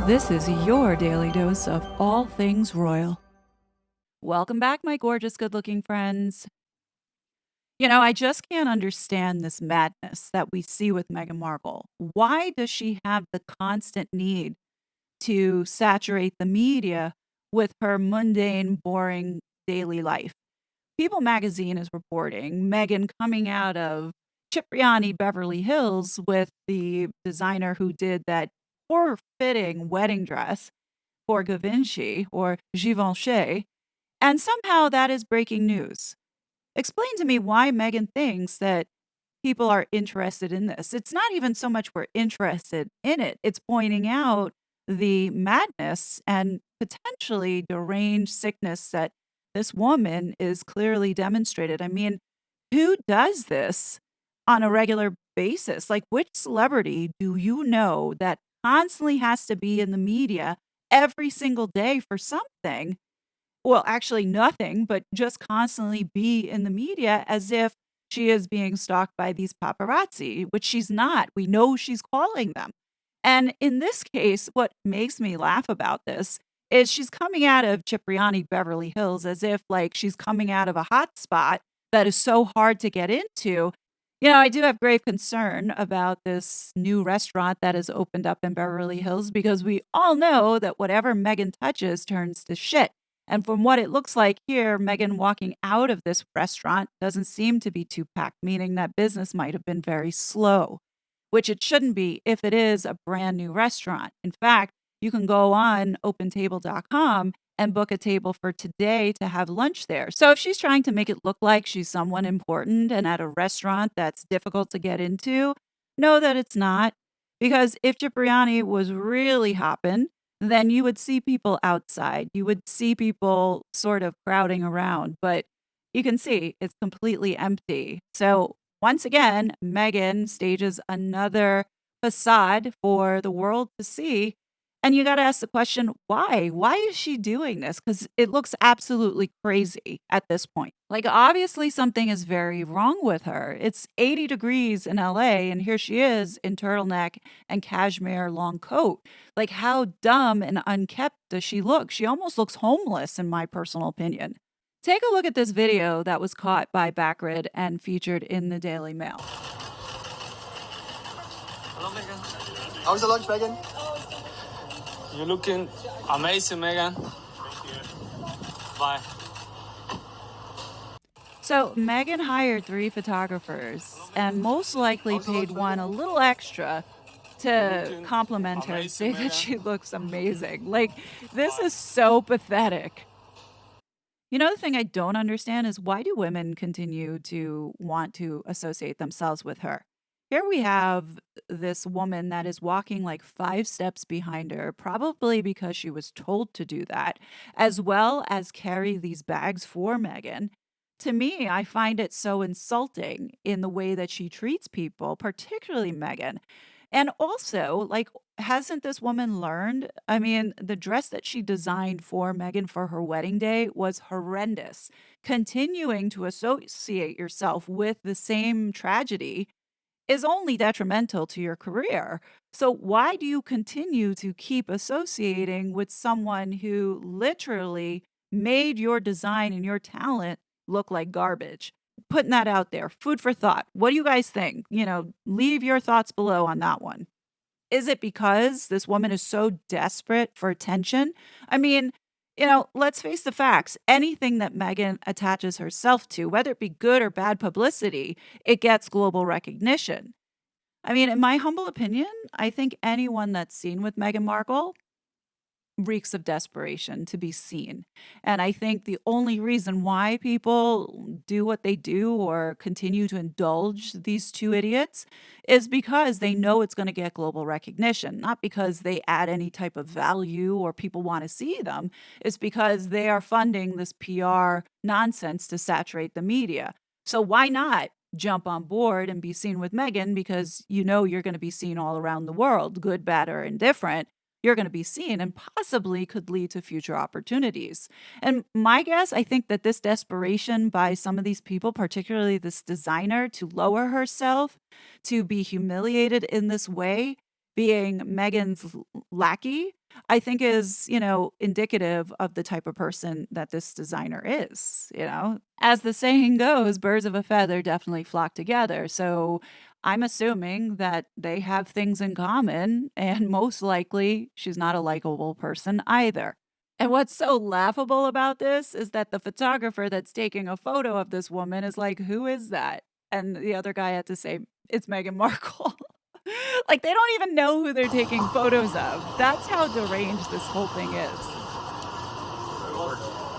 This is your daily dose of all things royal. Welcome back, my gorgeous, good looking friends. I just can't understand this madness that we see with Meghan Markle. Why does she have the constant need to saturate the media with her mundane, boring daily life? People magazine is reporting Meghan coming out of Cipriani, Beverly Hills with the designer who did that poor fitting wedding dress for Givenchy or Givenchy, and somehow that is breaking news. Explain to me why Meghan thinks that people are interested in this. It's not even so much we're interested in it, it's pointing out the madness and potentially deranged sickness that this woman is clearly demonstrated. I mean, who does this on a regular basis? Like, which celebrity do you know that constantly has to be in the media every single day for something? Well, actually nothing, but just constantly be in the media as if she is being stalked by these paparazzi, which she's not. We know she's calling them. And in this case, what makes me laugh about this is she's coming out of Cipriani, Beverly Hills, as if like she's coming out of a hot spot that is so hard to get into. I do have grave concern about this new restaurant that has opened up in Beverly Hills because we all know that whatever Meghan touches turns to shit. And from what it looks like here, Meghan walking out of this restaurant doesn't seem to be too packed, meaning that business might have been very slow, which it shouldn't be if it is a brand new restaurant. In fact, you can go on opentable.com and book a table for today to have lunch there. So if she's trying to make it look like she's someone important and at a restaurant that's difficult to get into, know that it's not. Because if Cipriani was really hopping, then you would see people outside. You would see people sort of crowding around, but you can see it's completely empty. So once again, Meghan stages another facade for the world to see. And you got to ask the question, why? Why is she doing this? Because it looks absolutely crazy at this point. Like, obviously, something is very wrong with her. It's 80 degrees in LA, and here she is in turtleneck and cashmere long coat. Like, how dumb and unkept does she look? She almost looks homeless, in my personal opinion. Take a look at this video that was caught by Backrid and featured in the Daily Mail. Hello, Meghan. How's the lunch, Meghan? You're looking amazing, Meghan. Thank you. Bye. So, Meghan hired 3 photographers and most likely paid one a little extra to compliment her and say that she looks amazing. Like, this is so pathetic. The thing I don't understand is why do women continue to want to associate themselves with her? Here we have this woman that is walking like 5 steps behind her, probably because she was told to do that, as well as carry these bags for Meghan. To me, I find it so insulting in the way that she treats people, particularly Meghan. And also, like, hasn't this woman learned? I mean, the dress that she designed for Meghan for her wedding day was horrendous. Continuing to associate yourself with the same tragedy is only detrimental to your career. So, why do you continue to keep associating with someone who literally made your design and your talent look like garbage? Putting that out there. Food for thought. What do you guys think? Leave your thoughts below on that one. Is it because this woman is so desperate for attention? I mean, let's face the facts. Anything that Meghan attaches herself to, whether it be good or bad publicity, it gets global recognition. I mean, in my humble opinion, I think anyone that's seen with Meghan Markle reeks of desperation to be seen. And I think the only reason why people do what they do or continue to indulge these 2 idiots is because they know it's going to get global recognition, not because they add any type of value or people want to see them. It's because they are funding this PR nonsense to saturate the media. So why not jump on board and be seen with Meghan because you're going to be seen all around the world, good, bad, or indifferent. You're going to be seen and possibly could lead to future opportunities. And my guess, I think that this desperation by some of these people, particularly this designer, to lower herself, to be humiliated in this way, being Meghan's lackey, I think is, indicative of the type of person that this designer is. As the saying goes, birds of a feather definitely flock together. So I'm assuming that they have things in common, and most likely she's not a likable person either. And what's so laughable about this is that the photographer that's taking a photo of this woman is like, "Who is that?" And the other guy had to say, "It's Meghan Markle." Like, they don't even know who they're taking photos of. That's how deranged this whole thing is.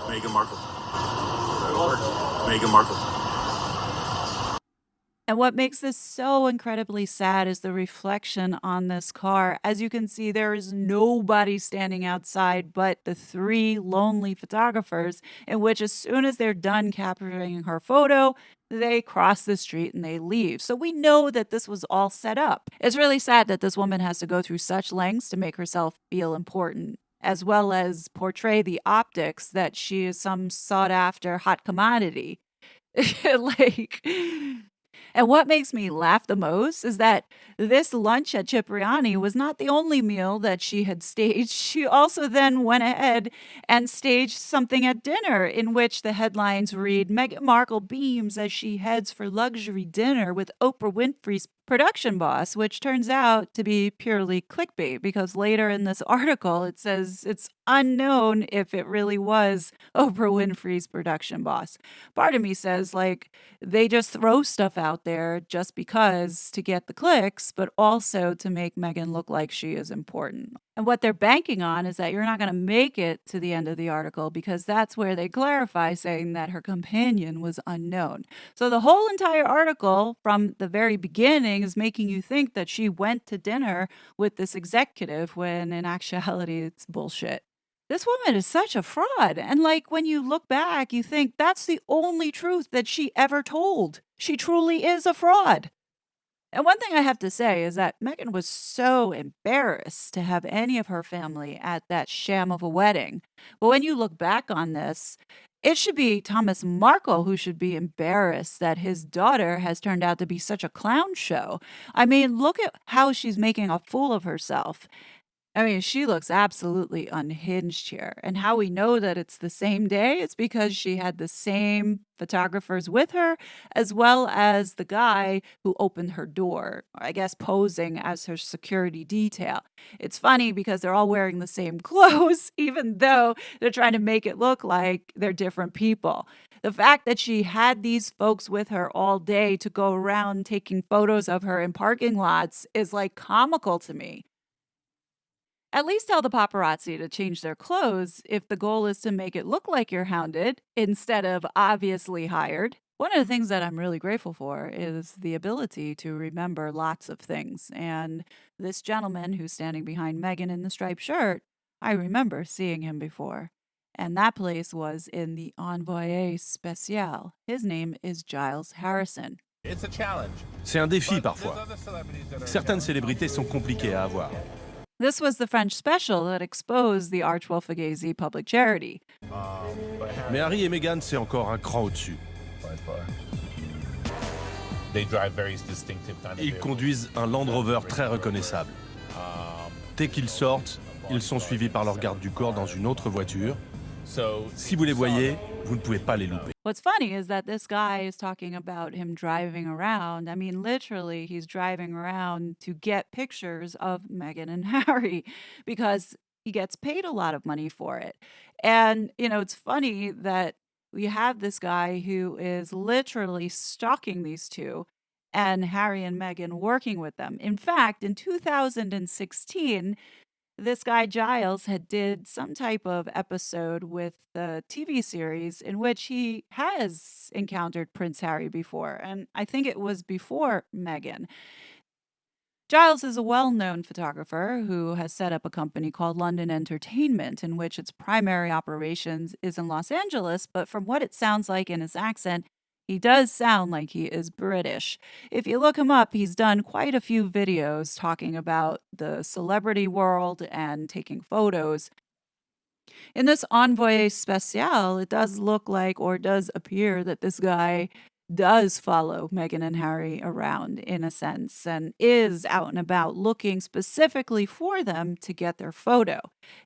Meghan Markle. Meghan Markle. And what makes this so incredibly sad is the reflection on this car. As you can see, there is nobody standing outside but the three lonely photographers, in which, as soon as they're done capturing her photo, they cross the street and they leave. So we know that this was all set up. It's really sad that this woman has to go through such lengths to make herself feel important, as well as portray the optics that she is some sought after hot commodity. Like, and what makes me laugh the most is that this lunch at Cipriani was not the only meal that she had staged. She also then went ahead and staged something at dinner, in which the headlines read, "Meghan Markle beams as she heads for luxury dinner with Oprah Winfrey's production boss," which turns out to be purely clickbait, because later in this article it says it's unknown if it really was Oprah Winfrey's production boss. Part of me says, like, they just throw stuff out there just because to get the clicks, but also to make Meghan look like she is important. And what they're banking on is that you're not going to make it to the end of the article, because that's where they clarify, saying that her companion was unknown. So the whole entire article from the very beginning is making you think that she went to dinner with this executive, when in actuality it's bullshit. This woman is such a fraud. And like, when you look back, you think that's the only truth that she ever told. She truly is a fraud. And one thing I have to say is that Meghan was so embarrassed to have any of her family at that sham of a wedding. But when you look back on this, it should be Thomas Markle who should be embarrassed that his daughter has turned out to be such a clown show. I mean, look at how she's making a fool of herself. I mean, she looks absolutely unhinged here. And how we know that it's the same day, it's because she had the same photographers with her, as well as the guy who opened her door, I guess posing as her security detail. It's funny because they're all wearing the same clothes, even though they're trying to make it look like they're different people. The fact that she had these folks with her all day to go around taking photos of her in parking lots is like comical to me. At least tell the paparazzi to change their clothes if the goal is to make it look like you're hounded instead of obviously hired. One of the things that I'm really grateful for is the ability to remember lots of things. And this gentleman who's standing behind Megan in the striped shirt, I remember seeing him before. And that place was in the Envoyé Spécial. His name is Giles Harrison. It's a challenge. C'est un défi But parfois. there's other celebrities that are Certaines challenging. célébrités sont compliquées à avoir. This was the French special that exposed the Archwell-Fugazi public charity. But Mais Harry et Meghan, c'est encore un cran au-dessus. by far. They drive very distinctive kind of Ils vehicles. conduisent un Land Rover très reconnaissable. Dès qu'ils sortent, ils sont suivis par leur garde du corps dans une autre voiture. So Si vous les voyez, vous ne pouvez pas les louper. What's funny is that this guy is talking about him driving around. I mean, literally, he's driving around to get pictures of Meghan and Harry, because he gets paid a lot of money for it. And, it's funny that we have this guy who is literally stalking these two, and Harry and Meghan working with them. In fact, in 2016, this guy Giles had did some type of episode with the TV series in which he has encountered Prince Harry before, and I think it was before Meghan. Giles is a well-known photographer who has set up a company called London Entertainment, in which its primary operations is in Los Angeles, but from what it sounds like in his accent, he does sound like he is British. If you look him up, he's done quite a few videos talking about the celebrity world and taking photos. In this Envoy Spécial, it does look like, or does appear, that this guy does follow Meghan and Harry around in a sense and is out and about looking specifically for them to get their photo.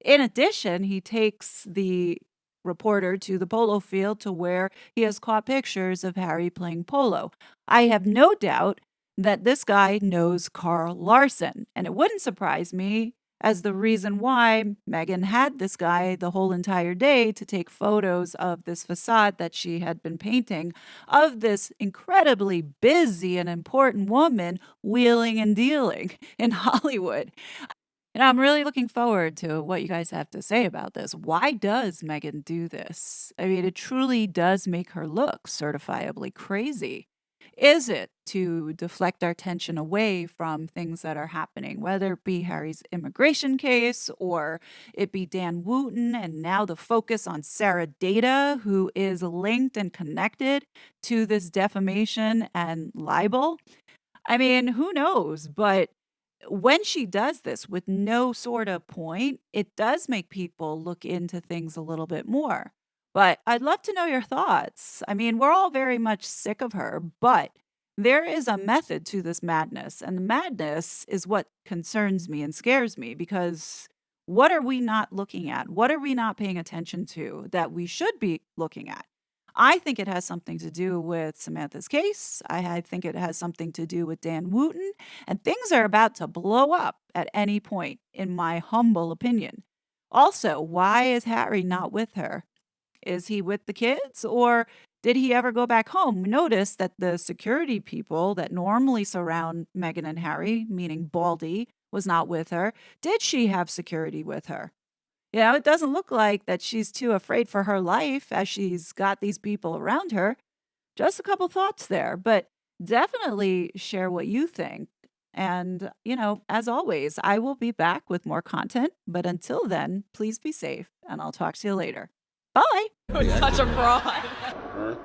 In addition, he takes the reporter to the polo field to where he has caught pictures of Harry playing polo. I have no doubt that this guy knows Carl Larson, and it wouldn't surprise me as the reason why Meghan had this guy the whole entire day to take photos of this facade that she had been painting of this incredibly busy and important woman wheeling and dealing in Hollywood. And I'm really looking forward to what you guys have to say about this. Why does Meghan do this? I mean, it truly does make her look certifiably crazy. Is it to deflect our attention away from things that are happening, whether it be Harry's immigration case or it be Dan Wooten, and now the focus on Sarah Data, who is linked and connected to this defamation and libel? I mean, who knows? But when she does this with no sort of point, it does make people look into things a little bit more. But I'd love to know your thoughts. I mean, we're all very much sick of her, but there is a method to this madness. And the madness is what concerns me and scares me because what are we not looking at? What are we not paying attention to that we should be looking at? I think it has something to do with Samantha's case. I think it has something to do with Dan Wooten, and things are about to blow up at any point, in my humble opinion. Also, why is Harry not with her? Is he with the kids or did he ever go back home? Notice that the security people that normally surround Meghan and Harry, meaning Baldy, was not with her. Did she have security with her? It doesn't look like that she's too afraid for her life as she's got these people around her. Just a couple thoughts there, but definitely share what you think. And, as always, I will be back with more content. But until then, please be safe and I'll talk to you later. Bye. Such a fraud.